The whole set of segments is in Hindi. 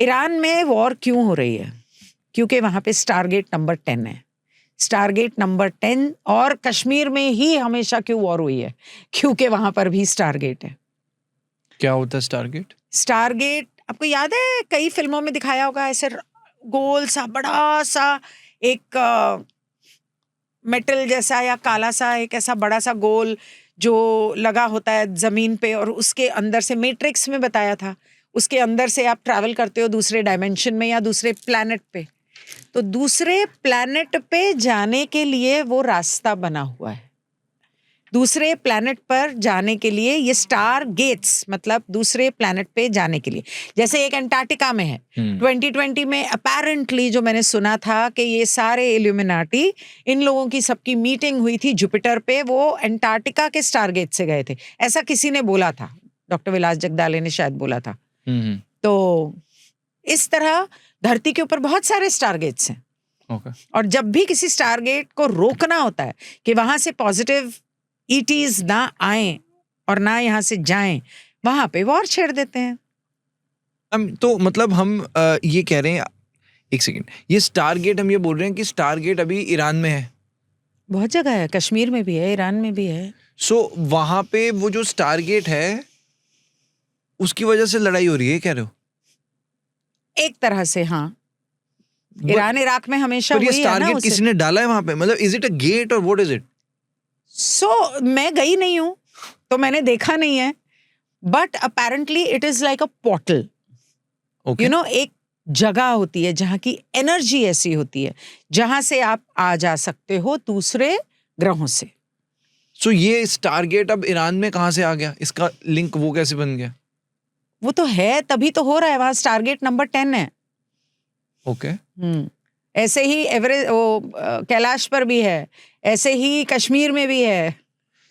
ईरान में वॉर क्यों हो रही है? क्योंकि वहां पे स्टारगेट नंबर 10 है। स्टारगेट नंबर 10 और कश्मीर में ही हमेशा क्यों वॉर हुई है? क्योंकि वहां पर भी स्टारगेट है। क्या होता है स्टारगेट? स्टारगेट आपको याद है, कई फिल्मों में दिखाया होगा, ऐसे गोल सा बड़ा सा एक मेटल जैसा या काला सा एक ऐसा बड़ा सा गोल जो लगा होता है जमीन पे, और उसके अंदर से, मैट्रिक्स में बताया था, उसके अंदर से आप ट्रैवल करते हो दूसरे डायमेंशन में या दूसरे प्लैनेट पे। तो दूसरे प्लैनेट पे जाने के लिए वो रास्ता बना हुआ है। दूसरे प्लैनेट पर जाने के लिए ये स्टार गेट्स, मतलब दूसरे प्लैनेट पे जाने के लिए, जैसे एक अंटार्कटिका में है। 2020 में अपेरेंटली जो मैंने सुना था कि ये सारे इल्यूमिनाटी, इन लोगों की सबकी मीटिंग हुई थी जुपिटर पे, वो अंटार्कटिका के स्टार गेट से गए थे, ऐसा किसी ने बोला था। डॉक्टर विलास जगदाले ने शायद बोला था। तो इस तरह धरती के ऊपर बहुत सारे स्टार गेट्स हैं। और जब भी किसी स्टार गेट को रोकना होता है कि वहां से पॉजिटिव ईटीज ना आए और ना यहाँ से जाएं, वहां पे वॉर छेड़ देते हैं। तो मतलब हम ये कह रहे हैं, एक सेकंड, ये स्टारगेट हम ये बोल रहे हैं कि स्टारगेट अभी ईरान में है? बहुत जगह है, कश्मीर में भी है, ईरान में भी है। सो वहां पे वो जो स्टारगेट है उसकी वजह से लड़ाई हो रही है, कह रहे हो? एक तरह से हाँ। ईरान इराक में हमेशा हुई है ना। स्टारगेट किसी ने डाला है वहां पे? मतलब इज इट अ गेट और व्हाट इज इट? मैं गई नहीं हूं तो मैंने देखा नहीं है, but apparently it is like a portal. You know, एक जगह होती है जहां की एनर्जी ऐसी होती है जहां से आप आ जा सकते हो दूसरे ग्रहों से। सो ये स्टारगेट अब ईरान में कहां से आ गया? इसका लिंक वो कैसे बन गया? वो तो है, तभी तो हो रहा है, वहां स्टारगेट नंबर 10 है। ओके। ऐसे ही एवरेस्ट, कैलाश पर भी है, ऐसे ही कश्मीर में भी है।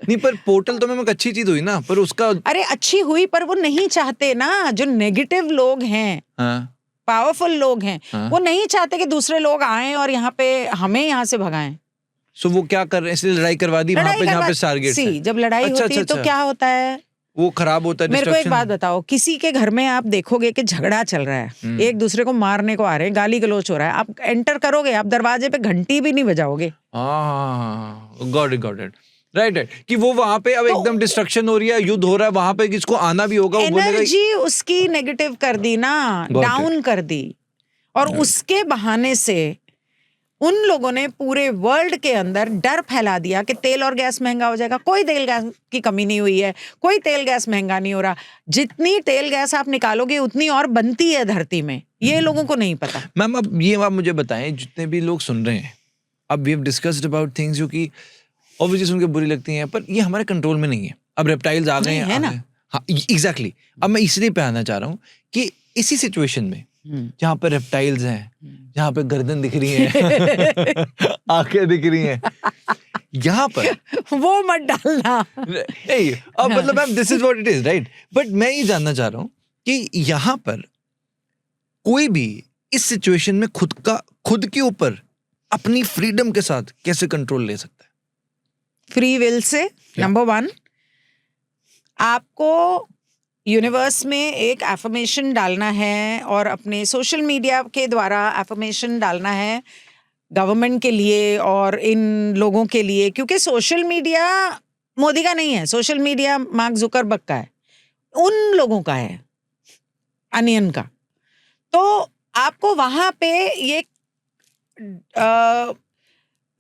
नहीं, पर पोर्टल तो मैम एक अच्छी चीज हुई ना, पर उसका, अरे अच्छी हुई, पर वो नहीं चाहते ना, जो नेगेटिव लोग हैं, पावरफुल लोग हैं, वो नहीं चाहते कि दूसरे लोग आएं और यहाँ पे हमें यहाँ से भगाएं। सो वो क्या कर रहे हैं? इसलिए लड़ाई करवा दी वहां पे जहाँ पे टारगेट है। जब लड़ाई होती है तो क्या होता है, वो खराब होता है। मेरे को एक बात बताओ, किसी के घर में आप देखोगे कि झगड़ा चल रहा है, एक दूसरे को मारने को आ रहे हैं, गाली गलौच हो रहा है, आप एंटर करोगे, आप दरवाजे पे घंटी भी नहीं बजाओगे। गॉट इट राइट कि वो वहां पे अब एकदम डिस्ट्रक्शन हो रही है, युद्ध हो रहा है, वहां पे किसको आना भी होगा, एनर्जी उसकी नेगेटिव कर दी ना, डाउन कर दी, और उसके बहाने से उन लोगों ने पूरे वर्ल्ड के अंदर डर फैला दिया कि तेल और गैस महंगा हो जाएगा। कोई तेल गैस की कमी नहीं हुई है, कोई तेल गैस महंगा नहीं हो रहा। जितनी तेल गैस आप निकालोगे उतनी और बनती है धरती में, ये लोगों को नहीं पता। मैम अब ये आप मुझे बताएं, जितने भी लोग सुन रहे हैं, अब we have discussed about things जो कि ऑब्वियसली सुन के बुरी लगती हैं, पर ये हमारे कंट्रोल में नहीं है। अब रेप्टाइल्स आ गए हैं, है ना? हाँ एग्जैक्टली। अब मैं इसलिए पे आना चाह रहा हूँ कि इसी सिचुएशन में जहाँ पे रेप्टाइल्स हैं, जहाँ पे गर्दन दिख रही है, आंखें दिख रही हैं, यहाँ पर वो मत डालना। अब मतलब ma'am this is what it is, right? But मैं ये जानना चाह रहा हूँ कि यहाँ पर कोई भी इस सिचुएशन में खुद के ऊपर अपनी फ्रीडम के साथ कैसे कंट्रोल ले सकता है? Free will say. नंबर 1, आपको यूनिवर्स में एक एफर्मेशन डालना है और अपने सोशल मीडिया के द्वारा एफर्मेशन डालना है गवर्नमेंट के लिए और इन लोगों के लिए, क्योंकि सोशल मीडिया मोदी का नहीं है, सोशल मीडिया मार्क जुकरबर्ग का है, उन लोगों का है, अनियन का। तो आपको वहां पे ये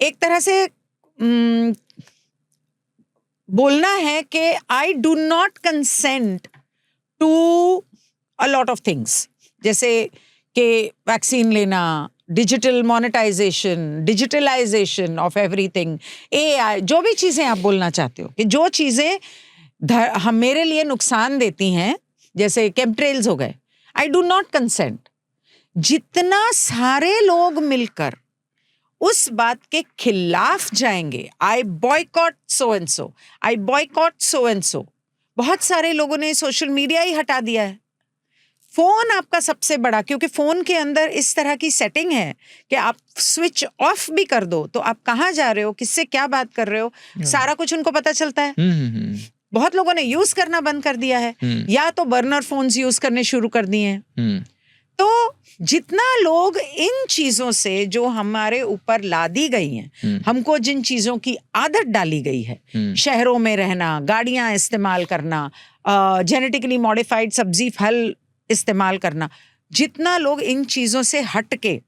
एक तरह से बोलना है कि I do not consent to a lot of things, जैसे कि वैक्सीन लेना, digital monetisation, digitalisation of everything, AI, जो भी चीजें आप बोलना चाहते हो कि जो चीजें हम मेरे लिए नुकसान देती हैं, जैसे केमट्रेल्स हो गए, आई डू नॉट कंसेंट। जितना सारे लोग मिलकर उस बात के खिलाफ जाएंगे, I boycott so and so, I boycott so and so. बहुत सारे लोगों ने सोशल मीडिया ही हटा दिया है। फोन आपका सबसे बड़ा, क्योंकि फोन के अंदर इस तरह की सेटिंग है कि आप स्विच ऑफ भी कर दो तो आप कहाँ जा रहे हो, किससे क्या बात कर रहे हो, सारा कुछ उनको पता चलता है। बहुत लोगों ने यूज करना बंद कर दिया है, या तो बर्नर फोन्स यूज करने शुरू कर दिए हैं। तो जितना लोग इन चीजों से जो हमारे ऊपर लादी गई हैं, हमको जिन चीजों की आदत डाली गई है, शहरों में रहना, गाड़ियां इस्तेमाल करना, जेनेटिकली मॉडिफाइड सब्जी फल इस्तेमाल करना, जितना लोग इन चीजों से हट के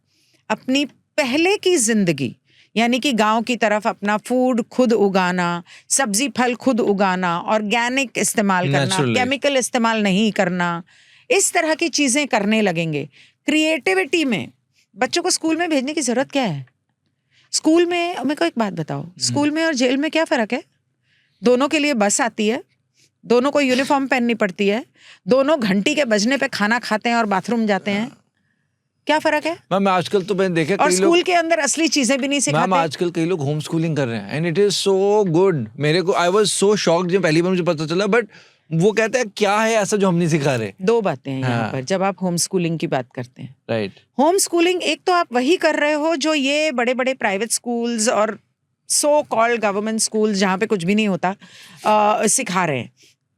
अपनी पहले की जिंदगी यानी कि गांव की तरफ अपना फूड खुद उगाना, सब्जी फल खुद उगाना, ऑर्गेनिक इस्तेमाल करना, केमिकल इस्तेमाल नहीं करना, इस तरह की चीजें करने लगेंगे। क्रिएटिविटी में बच्चों को स्कूल में भेजने की जरूरत क्या है? स्कूल में मेरे को एक बात बताओ, स्कूल में और जेल में क्या फर्क है? दोनों के लिए बस आती है, दोनों को यूनिफॉर्म पहननी पड़ती है, दोनों घंटी के बजने पे खाना खाते हैं और बाथरूम जाते हैं। क्या फर्क है? मैम आजकल तो मैंने देखा और स्कूल के अंदर असली चीजें भी नहीं सिखाते। मैम आजकल कई लोग होम स्कूलिंग कर रहे हैं and it is so good. मेरे को आई वाज सो शॉक्ड जब पहली बार मुझे पता चला, बट वो कहते हैं क्या है ऐसा जो हम नहीं सिखा रहे। दो बातें हैं यहाँ पर जब आप होम स्कूलिंग की बात करते हैं। राइट। होम स्कूलिंग एक तो आप वही कर रहे हो जो ये बड़े बड़े प्राइवेट स्कूल्स और सो कॉल्ड गवर्नमेंट स्कूल्स जहाँ पे कुछ भी नहीं होता सिखा रहे हैं।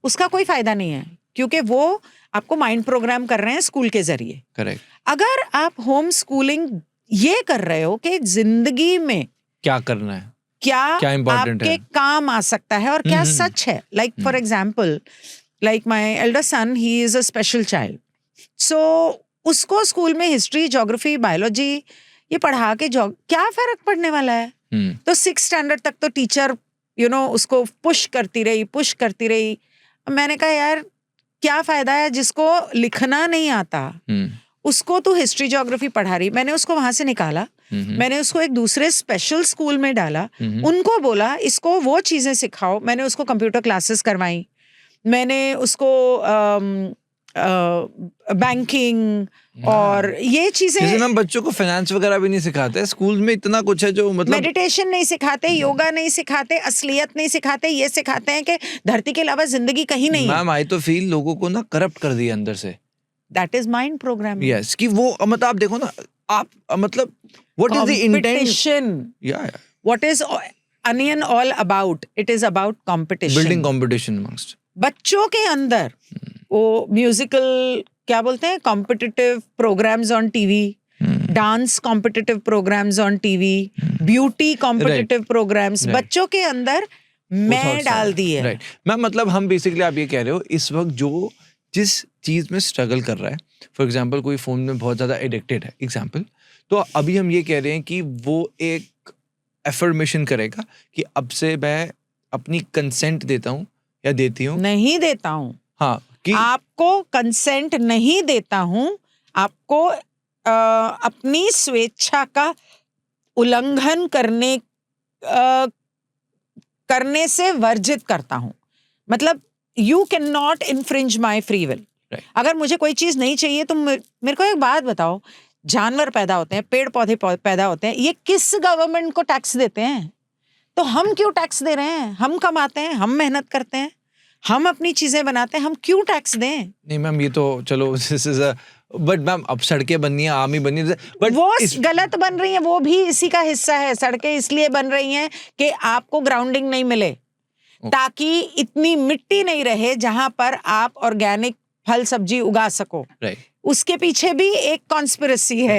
उसका कोई फायदा नहीं है क्योंकि वो आपको माइंड प्रोग्राम कर रहे हैं स्कूल के जरिए। करेक्ट। अगर आप होम स्कूलिंग ये कर रहे हो कि जिंदगी में क्या करना है, क्या इम्पोर्टेंट आपके है, काम आ सकता है और क्या सच है। Like for example, like my elder son, he is a special child, so उसको स्कूल में हिस्ट्री, ज्योग्राफी, बायोलॉजी ये पढ़ा के क्या फर्क पड़ने वाला है? तो 6th स्टैंडर्ड तक तो टीचर उसको पुश करती रही। मैंने कहा यार क्या फायदा है, जिसको लिखना नहीं आता उसको तो हिस्ट्री ज्योग्राफी पढ़ा रही। मैंने उसको वहां से निकाला, मैंने उसको एक दूसरे स्पेशल स्कूल में डाला, उनको बोला इसको वो चीजें सिखाओ। मैंने उसको कंप्यूटर क्लासेस करवाई, मैंने उसको बैंकिंग और ये चीजें। हम बच्चों को फाइनेंस वगैरह भी नहीं सिखाते स्कूल में, इतना कुछ है जो मतलब मेडिटेशन नहीं सिखाते, योगा नहीं सिखाते, असलियत नहीं सिखाते, ये सिखाते हैं कि धरती के अलावा जिंदगी कहीं नहीं है। मैम आई तो फील लोगों को ना करप्ट कर दिया अंदर से। That is mind programming. Yes, कि वो मतलब आप देखो ना, आप मतलब what is the intention, what is onion all about? It is about competition, building competition amongst बच्चों के अंदर। वो म्यूजिकल क्या बोलते हैं, competitive programs on TV, dance competitive programs on TV, beauty competitive programs बच्चों के अंदर मैं डाल दी है। राइट मैम, मतलब हम बेसिकली आप ये कह रहे हो इस वक्त जो जिस चीज में स्ट्रगल कर रहा है, फॉर एग्जाम्पल कोई फोन में बहुत ज्यादा एडिक्टेड है एग्जाम्पल, तो अभी हम ये कह रहे हैं कि वो एक एफर्मेशन करेगा कि अब से मैं अपनी कंसेंट देता हूँ या देती हूँ, नहीं देता हूँ। हाँ, कि आपको कंसेंट नहीं देता हूँ, आपको अपनी स्वेच्छा का उल्लंघन करने से वर्जित करता हूँ। मतलब you can not infringe my free will. अगर मुझे कोई चीज नहीं चाहिए तो मेरे को एक बात बताओ, जानवर पैदा होते हैं, पेड़ पौधे पैदा होते हैं, ये किस गवर्नमेंट को टैक्स देते हैं? तो हम क्यों टैक्स दे रहे हैं? हम कमाते हैं, हम मेहनत करते हैं, हम अपनी चीजें बनाते हैं, हम क्यों टैक्स दें? नहीं मैम ये तो चलो बट मैम अब सड़कें बननी है, आर्मी बननी है, बट वो गलत बन रही है, वो भी इसी का हिस्सा है। सड़कें इसलिए बन रही हैं कि आपको ग्राउंडिंग नहीं मिले, ताकि इतनी मिट्टी नहीं रहे जहां पर आप ऑर्गेनिक फल सब्जी उगा सको। राइट। उसके पीछे भी एक कॉन्स्पिरेसी है।